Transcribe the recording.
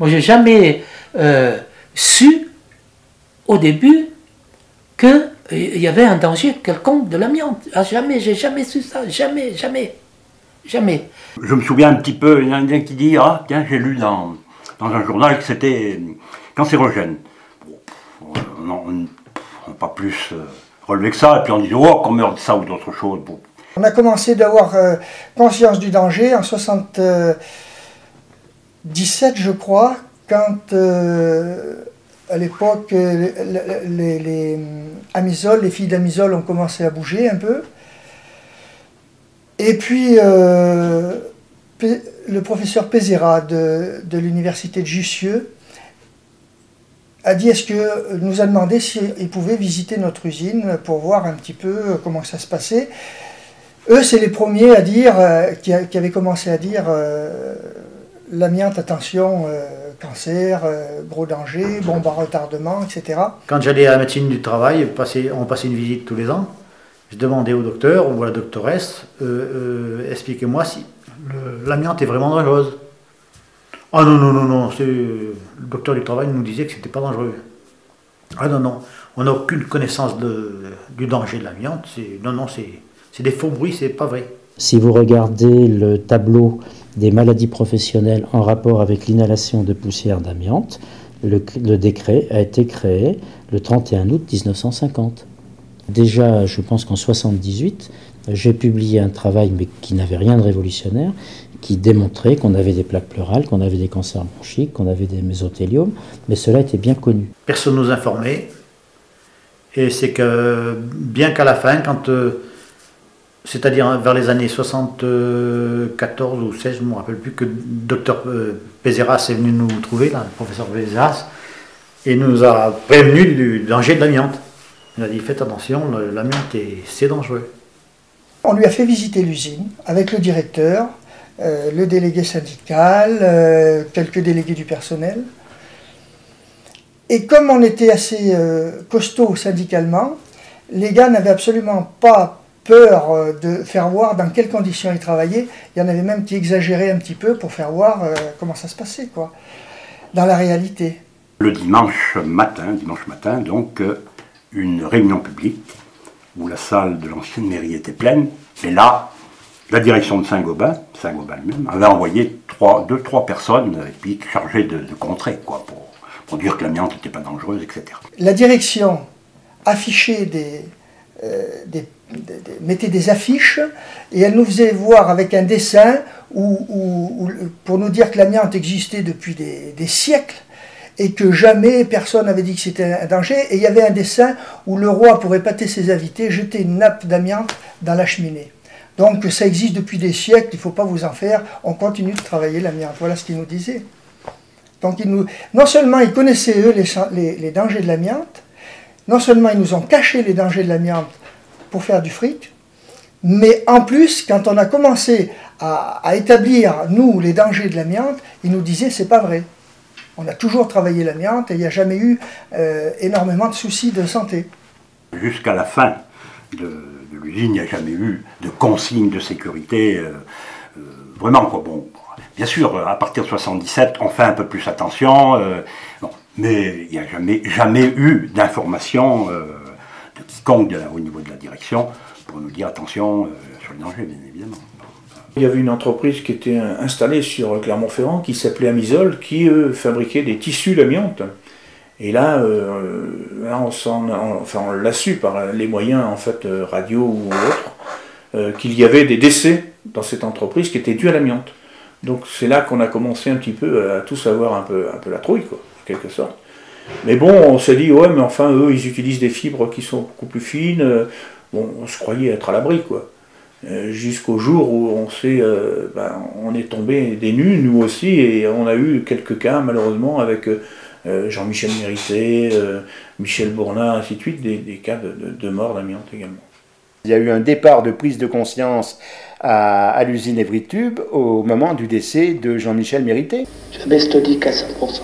Moi, j'ai jamais su, au début, qu'il y avait un danger quelconque de l'amiante. Ah, jamais, j'ai jamais su ça, jamais, jamais, jamais. Je me souviens un petit peu, il y en a un qui dit, ah tiens, j'ai lu dans un journal que c'était cancérogène. On n'a pas plus relevé que ça, et puis on dit, oh, qu'on meurt de ça ou d'autre chose. Bon. On a commencé d'avoir conscience du danger en 77, je crois, quand à l'époque les amisoles, les filles d'amisole ont commencé à bouger un peu. Et puis le professeur Pézera de l'université de Jussieu nous a demandé s'il pouvait visiter notre usine pour voir un petit peu comment ça se passait. Eux, c'est les premiers à dire, qui avaient commencé à dire l'amiante, attention, cancer, gros danger, bombe à retardement, etc. Quand j'allais à la médecine du travail, on passait une visite tous les ans, je demandais au docteur ou à la doctoresse, expliquez-moi si l'amiante est vraiment dangereuse. Ah non, non, non, non, le docteur du travail nous disait que c'était pas dangereux. Ah non, non, on n'a aucune connaissance du danger de l'amiante, non, non, c'est des faux bruits, c'est pas vrai. Si vous regardez le tableau des maladies professionnelles en rapport avec l'inhalation de poussière d'amiante, le décret a été créé le 31 août 1950. Déjà, je pense qu'en 1978, j'ai publié un travail, mais qui n'avait rien de révolutionnaire, qui démontrait qu'on avait des plaques pleurales, qu'on avait des cancers bronchiques, qu'on avait des mésothéliomes, mais cela était bien connu. Personne ne nous informait, et c'est que, bien qu'à la fin, c'est-à-dire vers les années 74 ou 16, je ne me rappelle plus, que le docteur Pézeras est venu nous trouver, là, le professeur Pézeras, et nous a prévenu du danger de l'amiante. Il a dit, faites attention, l'amiante, c'est dangereux. On lui a fait visiter l'usine avec le directeur, le délégué syndical, quelques délégués du personnel. Et comme on était assez costaud syndicalement, les gars n'avaient absolument pas peur de faire voir dans quelles conditions ils travaillaient. Il y en avait même qui exagéraient un petit peu pour faire voir comment ça se passait, quoi, dans la réalité. Le dimanche matin, donc, une réunion publique où la salle de l'ancienne mairie était pleine, et là, la direction de Saint-Gobain elle-même, avait envoyé deux, trois personnes et puis chargées de contrer, quoi, pour dire que l'amiante n'était pas dangereuse, etc. La direction affichait mettait des affiches et elle nous faisait voir avec un dessin pour nous dire que l'amiante existait depuis des siècles et que jamais personne n'avait dit que c'était un danger. Et il y avait un dessin où le roi, pour épater ses invités, jetait une nappe d'amiante dans la cheminée. Donc ça existe depuis des siècles, il ne faut pas vous en faire, on continue de travailler l'amiante. Voilà ce qu'il nous disait. Donc non seulement ils connaissaient eux les dangers de l'amiante, non seulement ils nous ont caché les dangers de l'amiante pour faire du fric, mais en plus, quand on a commencé à établir, nous, les dangers de l'amiante, ils nous disaient c'est pas vrai. On a toujours travaillé l'amiante et il n'y a jamais eu énormément de soucis de santé. Jusqu'à la fin de l'usine, il n'y a jamais eu de consignes de sécurité, vraiment, quoi. Bon, bien sûr, à partir de 77, on fait un peu plus attention, bon, mais il n'y a jamais eu d'information de quiconque au niveau de la direction pour nous dire attention sur le danger, bien évidemment. Il y avait une entreprise qui était installée sur Clermont-Ferrand qui s'appelait Amisol, qui fabriquait des tissus d'amiante. Et là, on l'a su par les moyens en fait, radio ou autres, qu'il y avait des décès dans cette entreprise qui étaient dus à l'amiante. Donc c'est là qu'on a commencé un petit peu à tous avoir un peu la trouille, quoi, en quelque sorte. Mais bon, on s'est dit, ouais, mais enfin, eux, ils utilisent des fibres qui sont beaucoup plus fines. Bon, on se croyait être à l'abri, quoi. Jusqu'au jour où on est tombé des nues, nous aussi, et on a eu quelques cas, malheureusement, avec Jean-Michel Mérité, Michel Bournat, ainsi de suite, des cas de mort d'amiante également. Il y a eu un départ de prise de conscience à l'usine Evry-Tube au moment du décès de Jean-Michel Mérité. Jamais je te dis qu'à 100%.